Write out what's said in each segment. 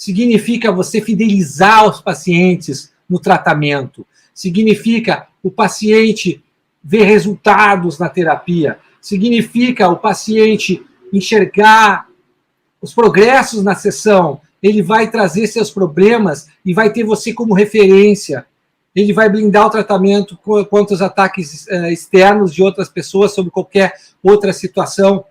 significa você fidelizar os pacientes no tratamento, significa o paciente ver resultados na terapia, significa o paciente enxergar os progressos na sessão, ele vai trazer seus problemas e vai ter você como referência. Ele vai blindar o tratamento contra os ataques externos de outras pessoas sobre qualquer outra situação,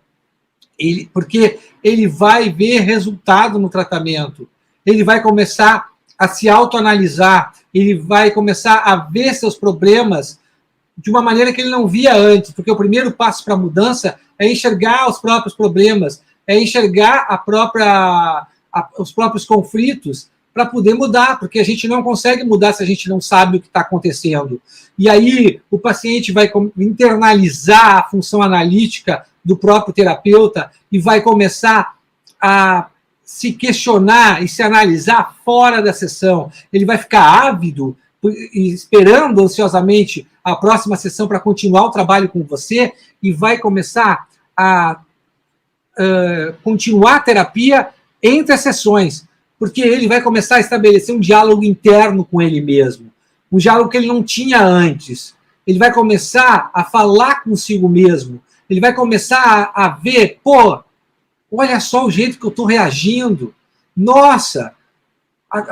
porque ele vai ver resultado no tratamento, ele vai começar a se autoanalisar, ele vai começar a ver seus problemas de uma maneira que ele não via antes, porque o primeiro passo para a mudança é enxergar os próprios problemas, é enxergar os próprios conflitos para poder mudar, porque a gente não consegue mudar se a gente não sabe o que está acontecendo. E aí o paciente vai internalizar a função analítica do próprio terapeuta e vai começar a se questionar e se analisar fora da sessão. Ele vai ficar ávido, esperando ansiosamente a próxima sessão para continuar o trabalho com você e vai começar a continuar a terapia entre as sessões, porque ele vai começar a estabelecer um diálogo interno com ele mesmo, um diálogo que ele não tinha antes. Ele vai começar a falar consigo mesmo, ele vai começar a ver, pô, olha só o jeito que eu estou reagindo, nossa,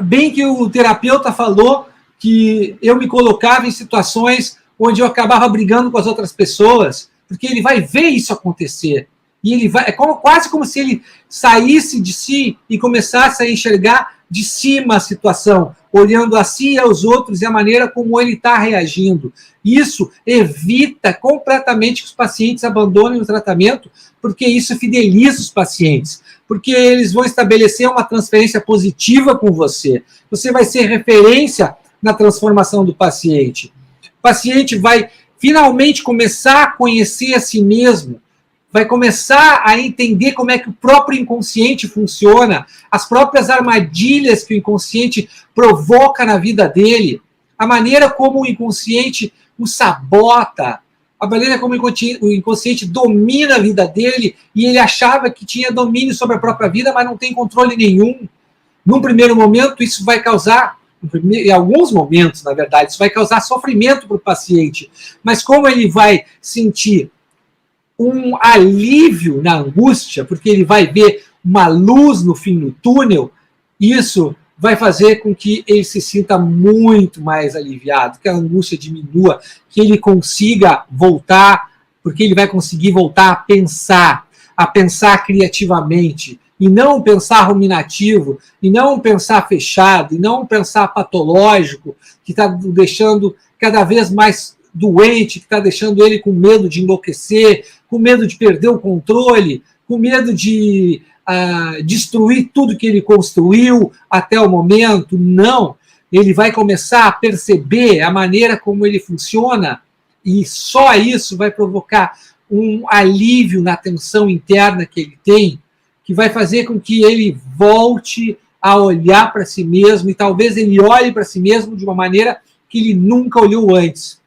bem que o terapeuta falou que eu me colocava em situações onde eu acabava brigando com as outras pessoas, porque ele vai ver isso acontecer. E ele vai, quase como se ele saísse de si e começasse a enxergar de cima a situação, olhando a si e aos outros e a maneira como ele está reagindo. Isso evita completamente que os pacientes abandonem o tratamento, porque isso fideliza os pacientes, porque eles vão estabelecer uma transferência positiva com você. Você vai ser referência na transformação do paciente. O paciente vai finalmente começar a conhecer a si mesmo, vai começar a entender como é que o próprio inconsciente funciona, as próprias armadilhas que o inconsciente provoca na vida dele, a maneira como o inconsciente o sabota, a maneira como o inconsciente domina a vida dele e ele achava que tinha domínio sobre a própria vida, mas não tem controle nenhum. Num primeiro momento, isso vai causar, em alguns momentos, na verdade, isso vai causar sofrimento para o paciente, mas como ele vai sentir um alívio na angústia, porque ele vai ver uma luz no fim do túnel, isso vai fazer com que ele se sinta muito mais aliviado, que a angústia diminua, que ele consiga voltar, porque ele vai conseguir voltar a pensar criativamente, e não pensar ruminativo, e não pensar fechado, e não pensar patológico, que está deixando cada vez mais doente, que está deixando ele com medo de enlouquecer, com medo de perder o controle, com medo de destruir tudo que ele construiu até o momento. Não, ele vai começar a perceber a maneira como ele funciona e só isso vai provocar um alívio na tensão interna que ele tem, que vai fazer com que ele volte a olhar para si mesmo e talvez ele olhe para si mesmo de uma maneira que ele nunca olhou antes.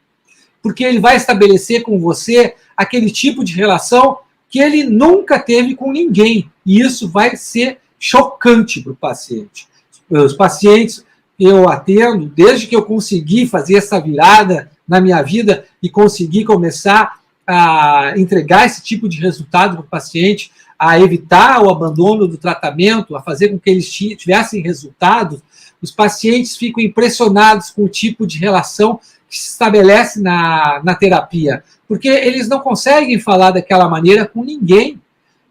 Porque ele vai estabelecer com você aquele tipo de relação que ele nunca teve com ninguém. E isso vai ser chocante para o paciente. Os pacientes que eu atendo, desde que eu consegui fazer essa virada na minha vida e consegui começar a entregar esse tipo de resultado para o paciente, a evitar o abandono do tratamento, a fazer com que eles tivessem resultados, os pacientes ficam impressionados com o tipo de relação que se estabelece na terapia, porque eles não conseguem falar daquela maneira com ninguém.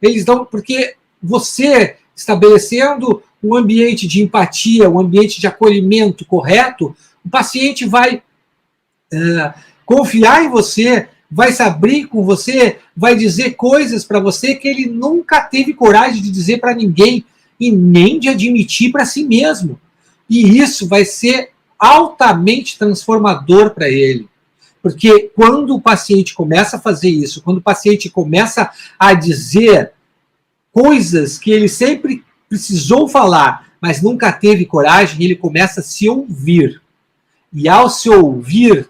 Eles não, porque você estabelecendo um ambiente de empatia, um ambiente de acolhimento correto, o paciente vai confiar em você, vai se abrir com você, vai dizer coisas para você que ele nunca teve coragem de dizer para ninguém e nem de admitir para si mesmo. E isso vai ser altamente transformador para ele. Porque quando o paciente começa a fazer isso, quando o paciente começa a dizer coisas que ele sempre precisou falar, mas nunca teve coragem, ele começa a se ouvir. E ao se ouvir,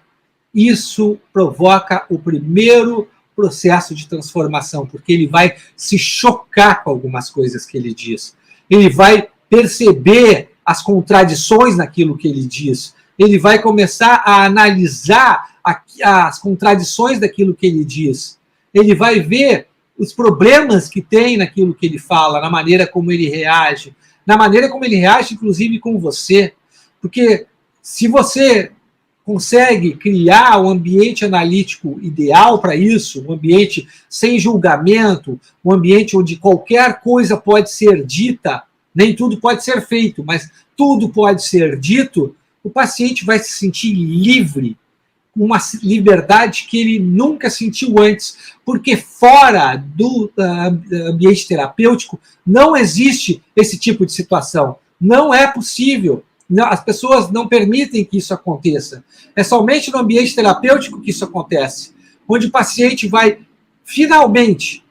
isso provoca o primeiro processo de transformação, porque ele vai se chocar com algumas coisas que ele diz. Ele vai perceber as contradições naquilo que ele diz. Ele vai começar a analisar as contradições daquilo que ele diz. Ele vai ver os problemas que tem naquilo que ele fala, na maneira como ele reage, na maneira como ele reage, inclusive, com você. Porque se você consegue criar um ambiente analítico ideal para isso, um ambiente sem julgamento, um ambiente onde qualquer coisa pode ser dita, nem tudo pode ser feito, mas tudo pode ser dito, o paciente vai se sentir livre, uma liberdade que ele nunca sentiu antes, porque fora do ambiente terapêutico não existe esse tipo de situação. Não é possível. As pessoas não permitem que isso aconteça. É somente no ambiente terapêutico que isso acontece, onde o paciente vai finalmente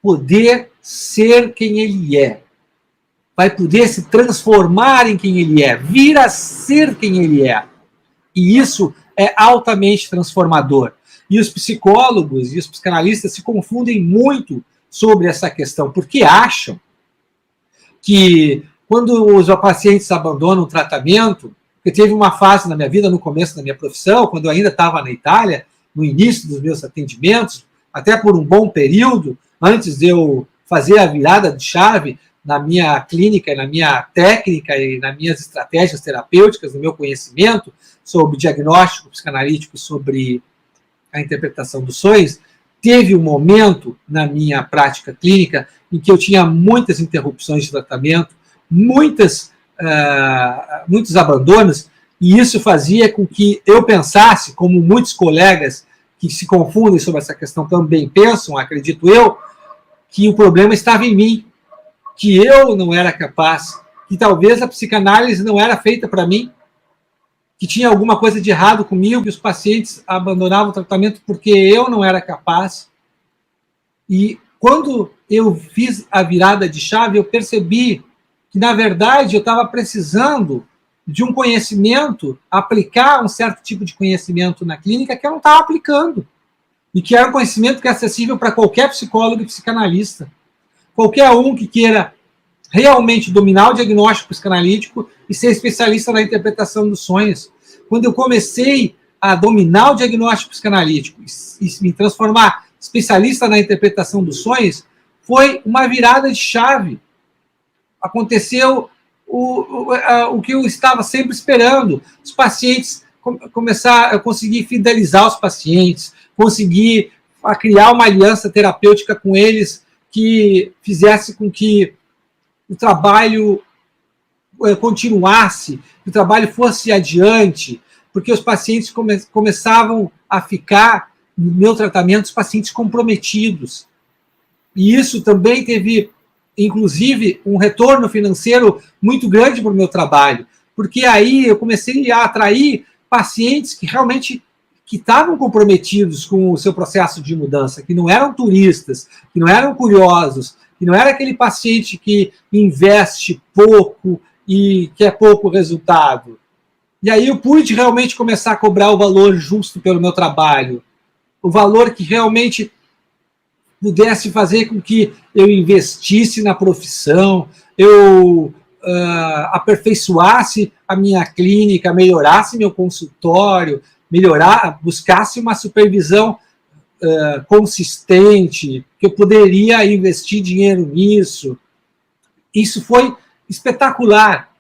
poder ser quem ele é. Vai poder se transformar em quem ele é, vir a ser quem ele é. E isso é altamente transformador. E os psicólogos e os psicanalistas se confundem muito sobre essa questão, porque acham que quando os pacientes abandonam o tratamento, porque teve uma fase na minha vida, no começo da minha profissão, quando eu ainda estava na Itália, no início dos meus atendimentos, até por um bom período, antes de eu fazer a virada de chave na minha clínica, na minha técnica e nas minhas estratégias terapêuticas, no meu conhecimento sobre diagnóstico psicanalítico, sobre a interpretação dos sonhos, teve um momento na minha prática clínica em que eu tinha muitas interrupções de tratamento, muitos abandonos, e isso fazia com que eu pensasse, como muitos colegas que se confundem sobre essa questão também pensam, acredito eu, que o problema estava em mim, que eu não era capaz, que talvez a psicanálise não era feita para mim, que tinha alguma coisa de errado comigo, que os pacientes abandonavam o tratamento porque eu não era capaz. E quando eu fiz a virada de chave, eu percebi que, na verdade, eu estava precisando de um conhecimento, aplicar um certo tipo de conhecimento na clínica que eu não estava aplicando. E que era um conhecimento que é acessível para qualquer psicólogo e psicanalista. Qualquer um que queira realmente dominar o diagnóstico psicanalítico e ser especialista na interpretação dos sonhos. Quando eu comecei a dominar o diagnóstico psicanalítico e me transformar especialista na interpretação dos sonhos, foi uma virada de chave. Aconteceu o que eu estava sempre esperando. Os pacientes eu consegui fidelizar os pacientes, consegui criar uma aliança terapêutica com eles que fizesse com que o trabalho continuasse, que o trabalho fosse adiante, porque os pacientes começavam a ficar, no meu tratamento, os pacientes comprometidos. E isso também teve, inclusive, um retorno financeiro muito grande para o meu trabalho, porque aí eu comecei a atrair pacientes que realmente estavam comprometidos com o seu processo de mudança, que não eram turistas, que não eram curiosos, que não era aquele paciente que investe pouco e quer pouco resultado. E aí eu pude realmente começar a cobrar o valor justo pelo meu trabalho, o valor que realmente pudesse fazer com que eu investisse na profissão, eu aperfeiçoasse a minha clínica, melhorasse meu consultório, buscasse uma supervisão consistente, que eu poderia investir dinheiro nisso. Isso foi espetacular.